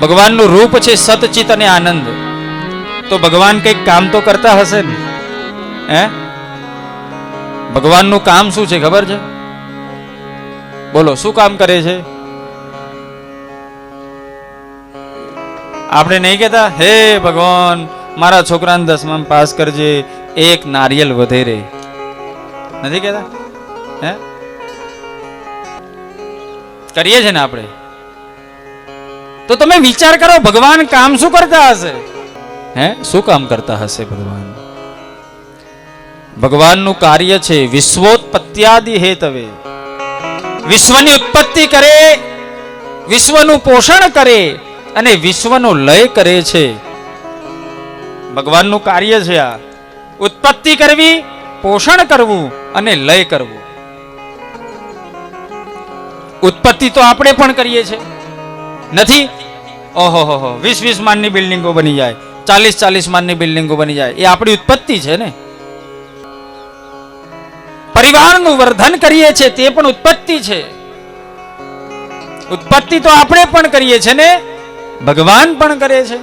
ભગવાનનું રૂપ છે સતચિત અને આનંદ. તો ભગવાન કંઈક કામ તો કરતા હશે ને? હે, ભગવાનનું કામ શું છે ખબર છે? બોલો, શું કામ કરે છે? આપણે નહીં કહેતા હે ભગવાન મારા છોકરાને 10માં પાસ કરજે, એક નારિયેલ વધેરે, નથી કહેતા? હે, કરીએ છે ને આપણે. તો તમે વિચાર કરો ભગવાન કામ શું કરતા હશે? હે, શું કામ કરતા હશે ભગવાન? ભગવાનનું કાર્ય છે વિશ્વોત્પત્યાદિ હેતવે, વિશ્વની ઉત્પત્તિ કરે, વિશ્વનું પોષણ કરે અને વિશ્વનો લય કરે છે. ભગવાનનું કાર્ય છે આ, ઉત્પત્તિ કરવી, પોષણ કરવું અને લય કરવું. ઉત્પત્તિ તો આપણે પણ કરીએ છીએ, નથી? ઓહો 20 માળની બિલ્ડિંગો બની જાય, 40 માળની બિલ્ડિંગો બની જાય, એ આપણી ઉત્પત્તિ છે ને. પરિવારનું વર્ધન કરીએ છીએ, તે પણ ઉત્પત્તિ છે. ઉત્પત્તિ તો આપણે પણ કરીએ છીએ ને, ભગવાન પણ કરે છે.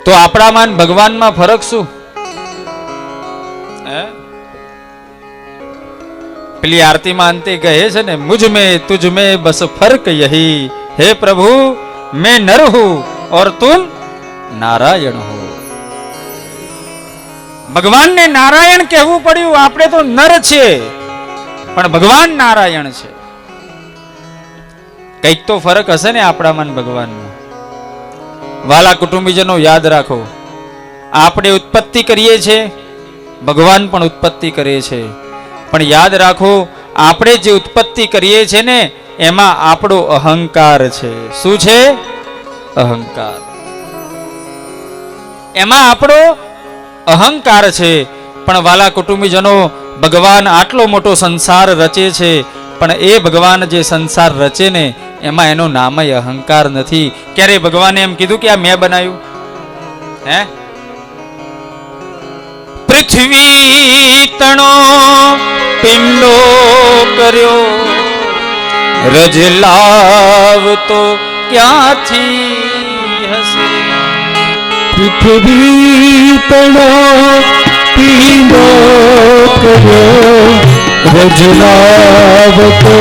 તો આપણામાં ભગવાનમાં ફરક શું? પેલી આરતીમાં અંતે કહે છે ને, મુझ में तुझ में बस फर्क यही हे प्रभु मैं नर हूं और तुम नारायण हो. ભગવાનને નારાયણ કહેવું પડ્યું, આપણે તો નર છે પણ ભગવાન નારાયણ છે. કઈક તો ફરક હશે ને આપણામાં ભગવાનમાં. વાલા કુટુંબીજનો યાદ રાખો, આપણે ઉત્પત્તિ કરીએ છીએ, ભગવાન પણ ઉત્પત્તિ કરે છે. પણ યાદ રાખો, આપણે જે ઉત્પત્તિ કરીએ છીએ ને એમાં આપણો અહંકાર છે. શું છે? અહંકાર. એમાં આપણો અહંકાર છે. પણ વાલા કુટુંબીજનો, ભગવાન આટલો મોટો સંસાર રચે છે, પણ એ ભગવાન જે સંસાર રચે ને એમાં એનું નામય અહંકાર નથી. ક્યારે ભગવાને એમ કીધું કે આ મેં બનાવ્યું? હે, પૃથ્વી તણો પિંડો કર્યો, રજલાવ તો ક્યાંથી હશે? પૃથ્વી તણો પિંડો કર્યો, રજલાવ તો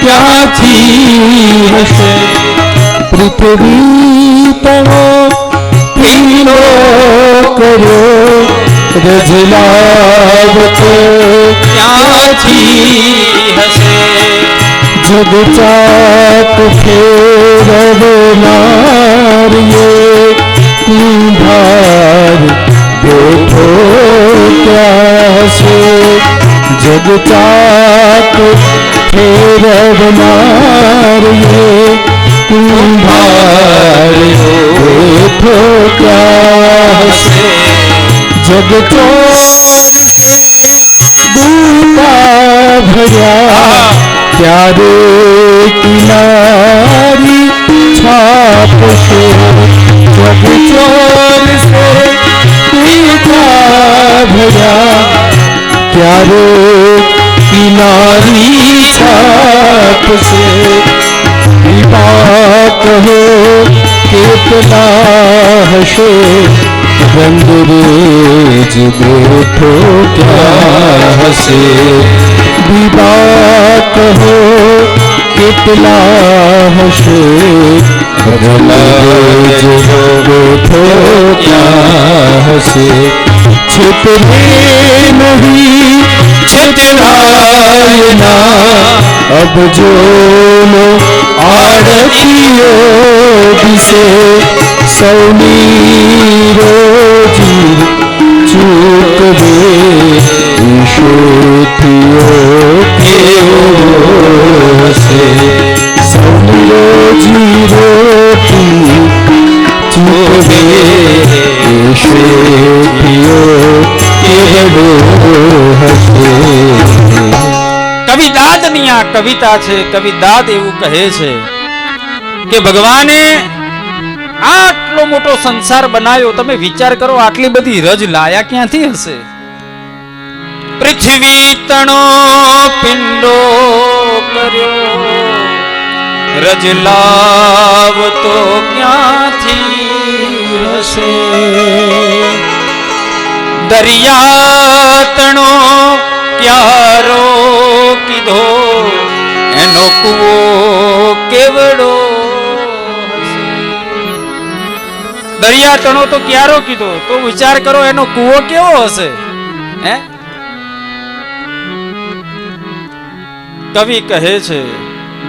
ક્યાંથી હશે? પૃથ્વી તણો પિંડો કર્યો, રજલાવ તો ક્યાંથી હશે? જગચાક ફેરવનારીએ કુંભાર બેઠો ક્યાં છે? જગચાક ફેરવનારીએ કુંભાર બેઠો ક્યાં છે? જગતો બુટા ભર્યા ત્યારે કિનારી છાપશે. જગચોર સે બુટા ભર્યા ત્યારે કિનારી છાપશે. વિવાહ કહો કેટલા હશે? રંગરેજ બેઠો ક્યાં હશે? વિવાહ કહો કેટલા હશે? રંગરેજ બેઠો ક્યાં હશે? છેતરે નહીં છેતરાય ના, અબજોનો આડતીઓ દિશે. સૌની રોજી ચૂકવે, ઈશોથીઓ કેવો હશે? સૌની રોજી રોટી ચૂકવે, ઈશોથીઓ કેવો હશે? કવિ દાદની આ કવિતા છે. કવિ દાદ એવું કહે છે કે ભગવાને આટલો મોટો સંસાર બનાવ્યો. તમે વિચાર કરો, આટલી બધી રજ લાયા ક્યાંથી હશે? પૃથ્વી તણો પિંડો કર્યો, રજ લાવતો ક્યાંથી હશે? દરિયા તણો ક્યારો કીધો, એનો કૂવો કેવડો હશે. દરિયા તણો તો ક્યારો કીધો, તો વિચાર કરો એનો કૂવો કેવો હશે? હે, કવિ કહે છે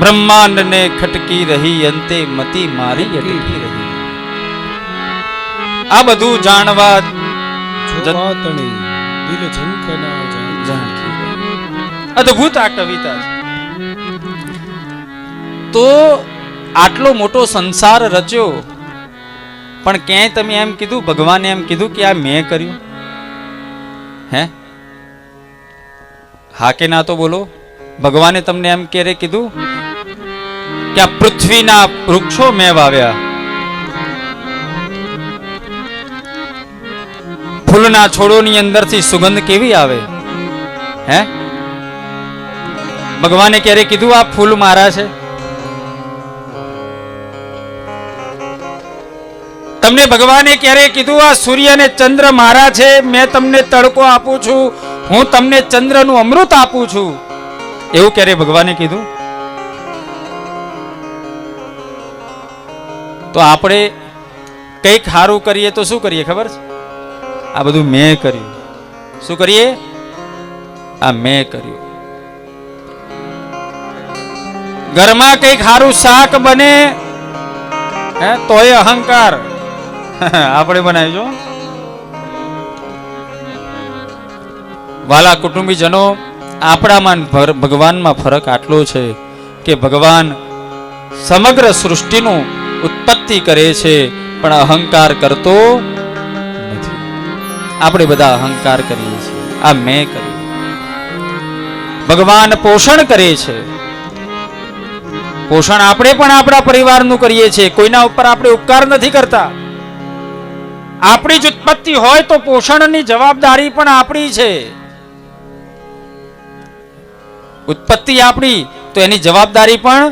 બ્રહ્માંડ ને ખટકી રહી, અંતે મતિ મારી અટકી રહી. આ બધું જાણવા જોવાતણી દિલ ઝંખના જાણકી. અદ્ભુત આ કવિતા છે. તો આટલો મોટો સંસાર રચ્યો, પણ ક્યાંય તમે એમ કીધું, ભગવાને એમ કીધું કે આ મેં કર્યું? હે, હા કે ના તો બોલો. ભગવાને તમને એમ ક્યારે કીધું કે આ પૃથ્વીના વૃક્ષો મેં વાવ્યા, ફૂલના છોડોની અંદરથી સુગંધ કેવી આવે? હે, ભગવાને ક્યારે કીધું આ ફૂલ મારા છે? તમને ભગવાને ક્યારે કીધું આ સૂર્ય અને ચંદ્ર મારા છે, મેં તમને તડકો આપું છું, હું તમને ચંદ્રનું અમૃત આપું છું? એવું ક્યારે ભગવાને કીધું? તો આપણે કંઈક સારું કરીએ તો શું કરીએ ખબર છે? આ બધું મેં કર્યું. શું કરીએ? આ મેં કર્યું. ઘરમાં કંઈક સારું શાક બને, હે, તોય અહંકાર. આપણે બનાવીજો. વાલા કુટુંબીજનો, આપણામાં ભગવાનમાં ફરક આટલો છે કે ભગવાન સમગ્ર સૃષ્ટિનું ઉત્પત્તિ કરે છે, પણ અહંકાર કરતો નથી. આપણે બધા અહંકાર કરીએ છીએ. આ મેં કર્યું. ભગવાન પોષણ કરે છે. પોષણ આપણે પણ આપણા પરિવારનું કરીએ છીએ. કોઈના ઉપર આપણે ઉપકાર નથી કરતા. આપણી જ ઉત્પત્તિ હોય તો પોષણની જવાબદારી પણ આપણી છે. ઉત્પત્તિ આપણી તો એની જવાબદારી પણ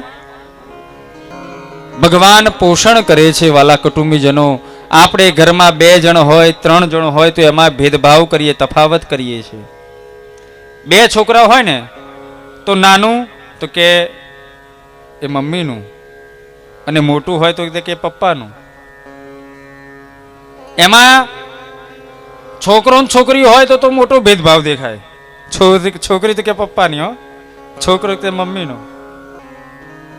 ભગવાન પોષણ કરે છે. વાલા કુટુંબીજનો, આપણે ઘરમાં 2 જણ હોય, 3 જણ હોય તો એમાં ભેદભાવ કરીએ, તફાવત કરીએ છીએ. 2 છોકરા હોય ને તો નાનું તો કે એ મમ્મીનું, અને મોટું હોય તો કે પપ્પાનું. એમાં છોકરો ને છોકરી હોય તો મોટો ભેદભાવ દેખાય. છોકરી તો કે પપ્પાની, હો, છોકરો કે મમ્મીનો.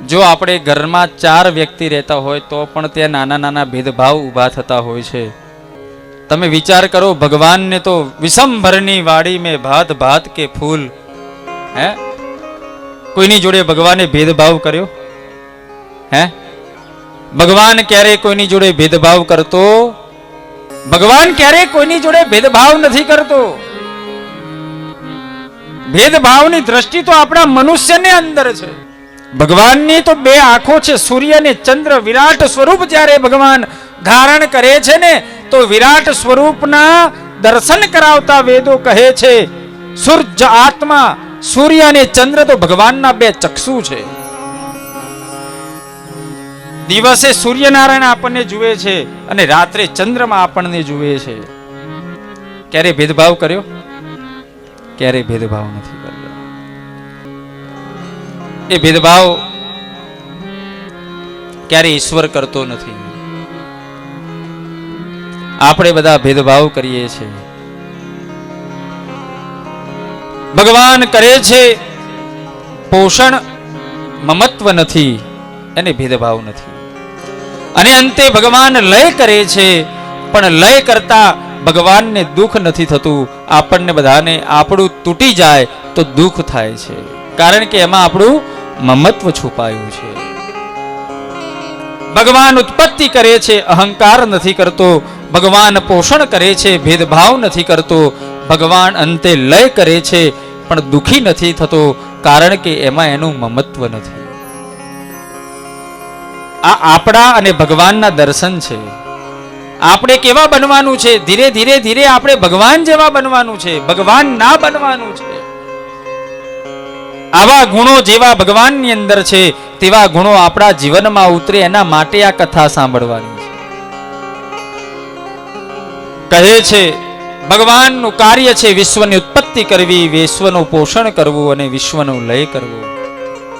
જો આપણે ઘરમાં 4 વ્યક્તિ રહેતા હોય તો પણ ત્યાં નાના નાના ભેદભાવ ઊભા થતા હોય છે. તમે વિચાર કરો, ભગવાનને તો વિષમભરની વાડી મેં ભાત ભાત કે ફૂલ. હે, કોઈની જોડે ભગવાને ભેદભાવ કર્યો? હે, ભગવાન ક્યારે કોઈની જોડે ભેદભાવ કરતો? ભગવાન ક્યારે કોઈની જોડે ભેદભાવ નથી કરતો. ભેદભાવની દ્રષ્ટિ તો આપણા મનુષ્યને અંદર છે. ભગવાનની તો 2 આંખો છે, સૂર્ય અને ચંદ્ર. વિરાટ સ્વરૂપ જ્યારે ભગવાન ધારણ કરે છે ને, તો વિરાટ સ્વરૂપના દર્શન કરાવતા વેદો કહે છે સૂર્ય આત્મા, સૂર્ય અને ચંદ્ર તો ભગવાનના 2 ચક્ષુ છે. દિવસે સૂર્યનારાયણ આપણને જુએ છે અને રાત્રે ચંદ્રમાં આપણને જુએ છે. ક્યારે ભેદભાવ કર્યો? ક્યારે ભેદભાવ નથી કર્યો. એ ભેદભાવ ક્યારે ઈશ્વર કરતો નથી. આપણે બધા ભેદભાવ કરીએ છીએ. ભગવાન કરે છે પોષણ, મમત્વ નથી, એને ભેદભાવ નથી. અને અંતે ભગવાન લય કરે છે, પણ લય કરતા ભગવાનને દુઃખ નથી થતું. આપણને બધાને આપણું તૂટી જાય તો દુઃખ થાય છે, કારણ કે એમાં આપણું મમત્વ છુપાયું છે. ભગવાન ઉત્પત્તિ કરે છે, અહંકાર નથી કરતો. ભગવાન પોષણ કરે છે, ભેદભાવ નથી કરતો. ભગવાન અંતે લય કરે છે, પણ દુઃખી નથી થતો, કારણ કે એમાં એનું મમત્વ નથી. આ આપણા અને ભગવાનના દર્શન છે. આપણે કેવા બનવાનું છે? ધીરે ધીરે ધીરે આપણે ભગવાન જેવા બનવાનું છે, ભગવાન ના બનવાનું છે. આવા ગુણો જેવા ભગવાનની અંદર છે તેવા ગુણો આપણા જીવનમાં ઉતરે એના માટે આ કથા સાંભળવાની છે. કહે છે ભગવાનનું કાર્ય છે વિશ્વની ઉત્પત્તિ કરવી, વિશ્વનું પોષણ કરવું અને વિશ્વનું લય કરવું.